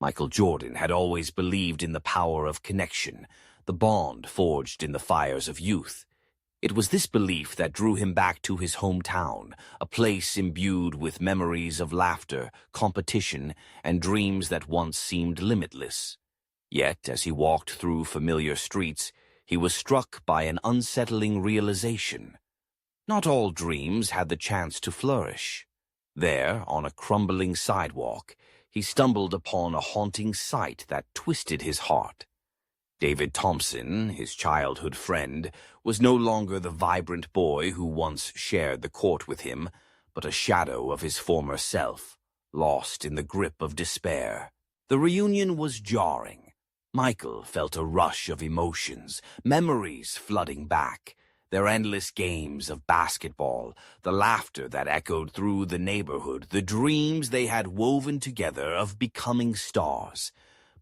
Michael Jordan had always believed in the power of connection, the bond forged in the fires of youth. It was this belief that drew him back to his hometown, a place imbued with memories of laughter, competition, and dreams that once seemed limitless. Yet, as he walked through familiar streets, he was struck by an unsettling realization. Not all dreams had the chance to flourish. There, on a crumbling sidewalk, he stumbled upon a haunting sight that twisted his heart. David Thompson, his childhood friend, was no longer the vibrant boy who once shared the court with him, but a shadow of his former self, lost in the grip of despair. The reunion was jarring. Michael felt a rush of emotions, memories flooding back. Their endless games of basketball, the laughter that echoed through the neighborhood, the dreams they had woven together of becoming stars.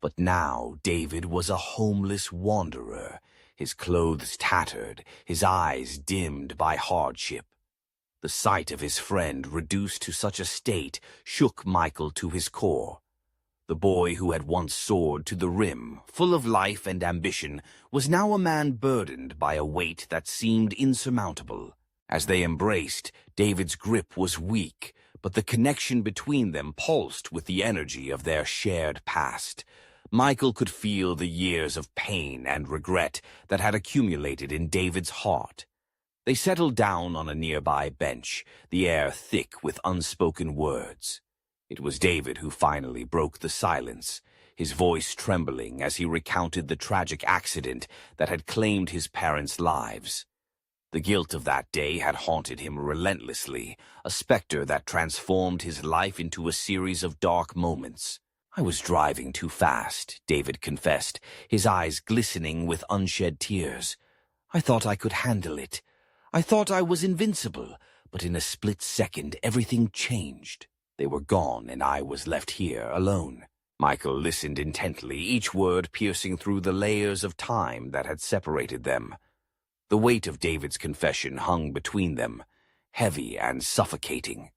But now David was a homeless wanderer, his clothes tattered, his eyes dimmed by hardship. The sight of his friend reduced to such a state shook Michael to his core. The boy who had once soared to the rim, full of life and ambition, was now a man burdened by a weight that seemed insurmountable. As they embraced, David's grip was weak, but the connection between them pulsed with the energy of their shared past. Michael could feel the years of pain and regret that had accumulated in David's heart. They settled down on a nearby bench, the air thick with unspoken words. It was David who finally broke the silence, his voice trembling as he recounted the tragic accident that had claimed his parents' lives. The guilt of that day had haunted him relentlessly, a specter that transformed his life into a series of dark moments. "I was driving too fast," David confessed, his eyes glistening with unshed tears. "I thought I could handle it. I thought I was invincible, but in a split second everything changed. They were gone, and I was left here alone." Michael listened intently, each word piercing through the layers of time that had separated them. The weight of David's confession hung between them, heavy and suffocating.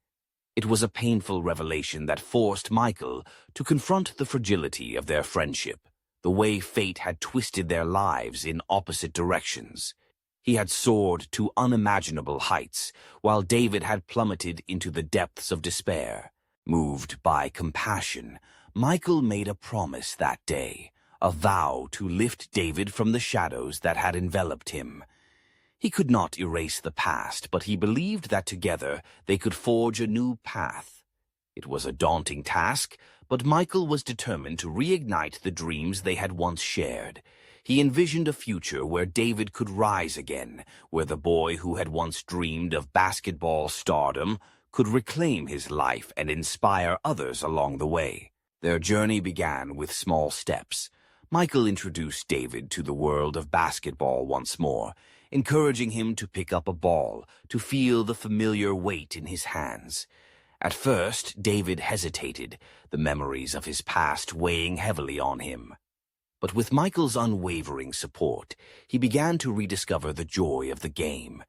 It was a painful revelation that forced Michael to confront the fragility of their friendship, the way fate had twisted their lives in opposite directions. He had soared to unimaginable heights, while David had plummeted into the depths of despair. Moved by compassion, Michael made a promise that day, a vow to lift David from the shadows that had enveloped him. He could not erase the past, but he believed that together they could forge a new path. It was a daunting task, but Michael was determined to reignite the dreams they had once shared. He envisioned a future where David could rise again, where the boy who had once dreamed of basketball stardom could reclaim his life and inspire others along the way. Their journey began with small steps. Michael introduced David to the world of basketball once more, encouraging him to pick up a ball, to feel the familiar weight in his hands. At first, David hesitated, the memories of his past weighing heavily on him. But with Michael's unwavering support, he began to rediscover the joy of the game.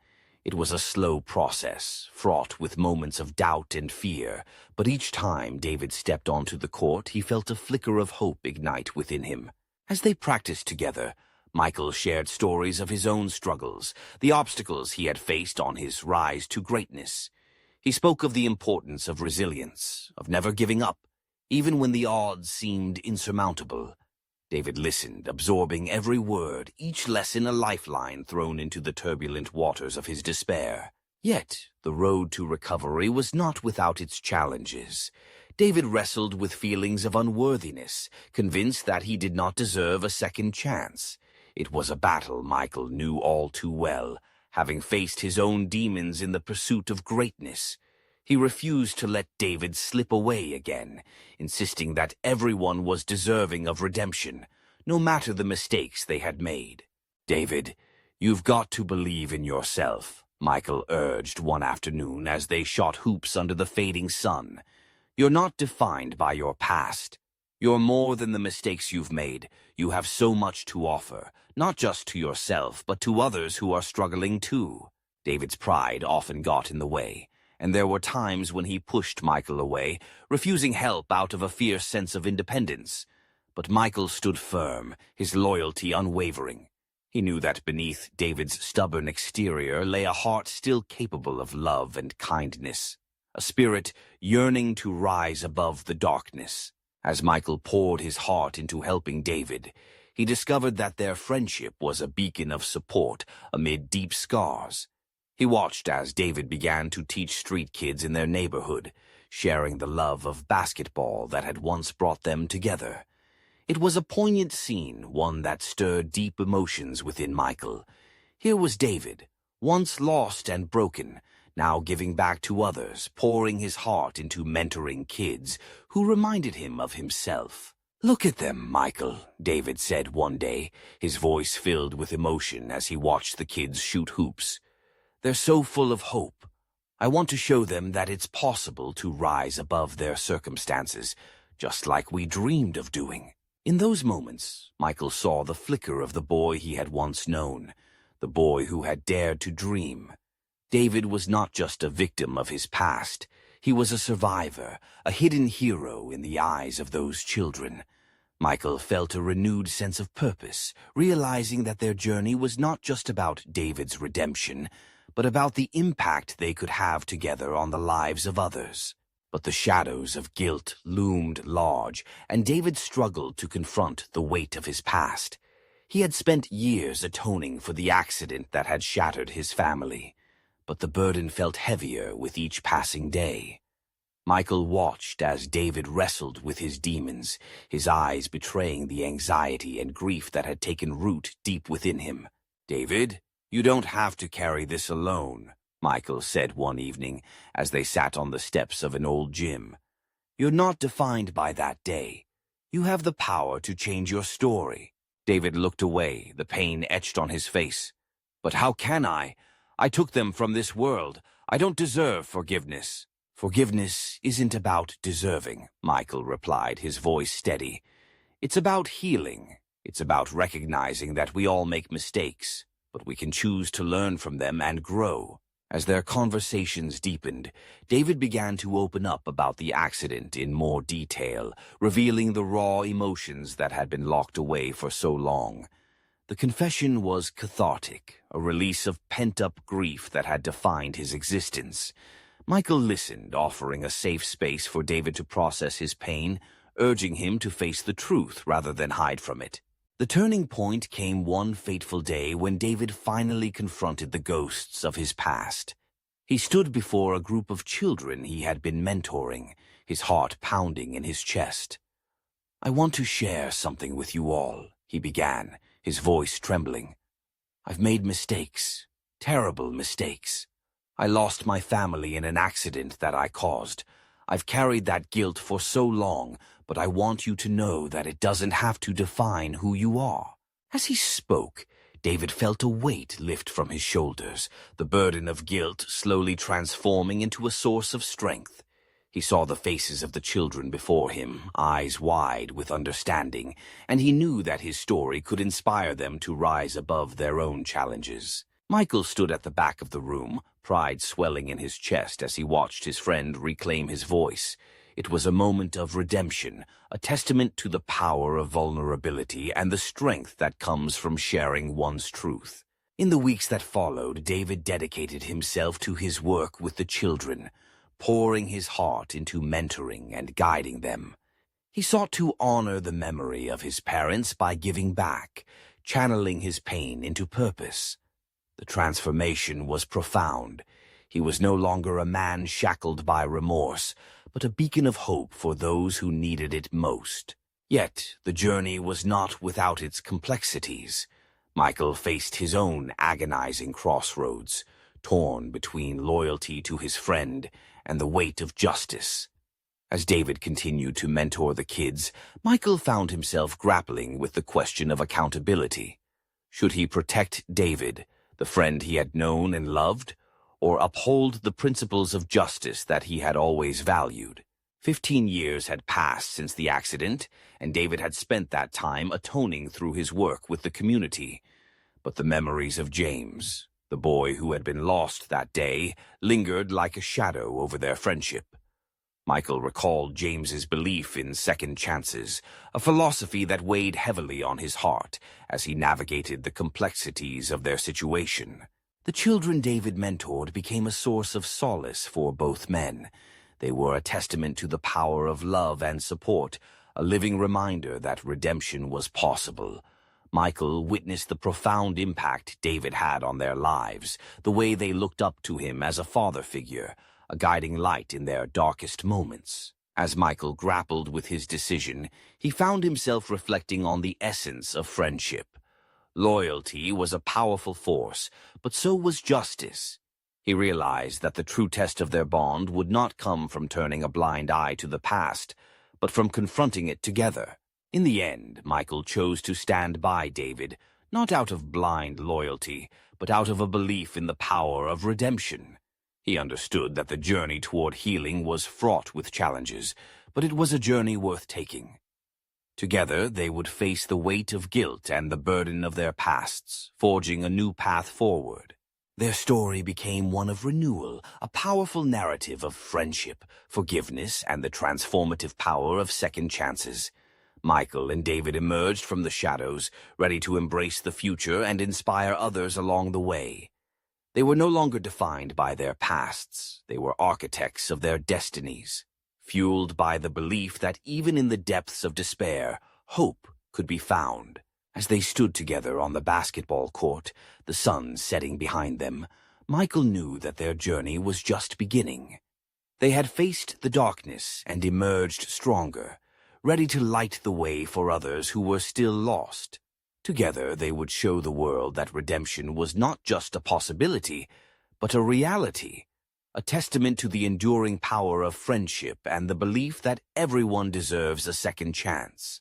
It was a slow process, fraught with moments of doubt and fear, but each time David stepped onto the court, he felt a flicker of hope ignite within him. As they practiced together, Michael shared stories of his own struggles, the obstacles he had faced on his rise to greatness. He spoke of the importance of resilience, of never giving up, even when the odds seemed insurmountable. David listened, absorbing every word, each lesson a lifeline thrown into the turbulent waters of his despair. Yet, the road to recovery was not without its challenges. David wrestled with feelings of unworthiness, convinced that he did not deserve a second chance. It was a battle Michael knew all too well, having faced his own demons in the pursuit of greatness. He refused to let David slip away again, insisting that everyone was deserving of redemption, no matter the mistakes they had made. "David, you've got to believe in yourself," Michael urged one afternoon as they shot hoops under the fading sun. "You're not defined by your past. You're more than the mistakes you've made. You have so much to offer, not just to yourself, but to others who are struggling too." David's pride often got in the way, and there were times when he pushed Michael away, refusing help out of a fierce sense of independence. But Michael stood firm, his loyalty unwavering. He knew that beneath David's stubborn exterior lay a heart still capable of love and kindness, a spirit yearning to rise above the darkness. As Michael poured his heart into helping David, he discovered that their friendship was a beacon of support amid deep scars. He watched as David began to teach street kids in their neighborhood, sharing the love of basketball that had once brought them together. It was a poignant scene, one that stirred deep emotions within Michael. Here was David, once lost and broken, now giving back to others, pouring his heart into mentoring kids who reminded him of himself. "Look at them, Michael," David said one day, his voice filled with emotion as he watched the kids shoot hoops. "They're so full of hope. I want to show them that it's possible to rise above their circumstances, just like we dreamed of doing." In those moments, Michael saw the flicker of the boy he had once known, the boy who had dared to dream. David was not just a victim of his past. He was a survivor, a hidden hero in the eyes of those children. Michael felt a renewed sense of purpose, realizing that their journey was not just about David's redemption, but about the impact they could have together on the lives of others. But the shadows of guilt loomed large, and David struggled to confront the weight of his past. He had spent years atoning for the accident that had shattered his family, but the burden felt heavier with each passing day. Michael watched as David wrestled with his demons, his eyes betraying the anxiety and grief that had taken root deep within him. "David, you don't have to carry this alone," Michael said one evening as they sat on the steps of an old gym. "You're not defined by that day. You have the power to change your story." David looked away, the pain etched on his face. "But how can I? I took them from this world. I don't deserve forgiveness." "Forgiveness isn't about deserving," Michael replied, his voice steady. "It's about healing. It's about recognizing that we all make mistakes, but we can choose to learn from them and grow." As their conversations deepened, David began to open up about the accident in more detail, revealing the raw emotions that had been locked away for so long. The confession was cathartic, a release of pent-up grief that had defined his existence. Michael listened, offering a safe space for David to process his pain, urging him to face the truth rather than hide from it. The turning point came one fateful day when David finally confronted the ghosts of his past. He stood before a group of children he had been mentoring, his heart pounding in his chest. "I want to share something with you all," he began, his voice trembling. "I've made mistakes, terrible mistakes. I lost my family in an accident that I caused. I've carried that guilt for so long, but I want you to know that it doesn't have to define who you are." As he spoke, David felt a weight lift from his shoulders, the burden of guilt slowly transforming into a source of strength. He saw the faces of the children before him, eyes wide with understanding, and he knew that his story could inspire them to rise above their own challenges. Michael stood at the back of the room, pride swelling in his chest as he watched his friend reclaim his voice. It was a moment of redemption, a testament to the power of vulnerability and the strength that comes from sharing one's truth. In the weeks that followed, David dedicated himself to his work with the children, pouring his heart into mentoring and guiding them. He sought to honor the memory of his parents by giving back, channeling his pain into purpose. The transformation was profound. He was no longer a man shackled by remorse, but a beacon of hope for those who needed it most. Yet the journey was not without its complexities. Michael faced his own agonizing crossroads, torn between loyalty to his friend and the weight of justice. As David continued to mentor the kids, Michael found himself grappling with the question of accountability. Should he protect David, the friend he had known and loved, or uphold the principles of justice that he had always valued? 15 years had passed since the accident, and David had spent that time atoning through his work with the community. But the memories of James, The boy who had been lost that day lingered like a shadow over their friendship. Michael recalled James's belief in second chances, a philosophy that weighed heavily on his heart as he navigated the complexities of their situation. The children David mentored became a source of solace for both men. They were a testament to the power of love and support, a living reminder that redemption was possible. Michael witnessed the profound impact David had on their lives, the way they looked up to him as a father figure, a guiding light in their darkest moments. As Michael grappled with his decision, he found himself reflecting on the essence of friendship. Loyalty was a powerful force, but so was justice. He realized that the true test of their bond would not come from turning a blind eye to the past, but from confronting it together. In the end, Michael chose to stand by David, not out of blind loyalty, but out of a belief in the power of redemption. He understood that the journey toward healing was fraught with challenges, but it was a journey worth taking. Together, they would face the weight of guilt and the burden of their pasts, forging a new path forward. Their story became one of renewal, a powerful narrative of friendship, forgiveness, and the transformative power of second chances. Michael and David emerged from the shadows, ready to embrace the future and inspire others along the way. They were no longer defined by their pasts. They were architects of their destinies, fueled by the belief that even in the depths of despair, hope could be found. As they stood together on the basketball court, the sun setting behind them, Michael knew that their journey was just beginning. They had faced the darkness and emerged stronger, ready to light the way for others who were still lost. Together, they would show the world that redemption was not just a possibility, but a reality, a testament to the enduring power of friendship and the belief that everyone deserves a second chance.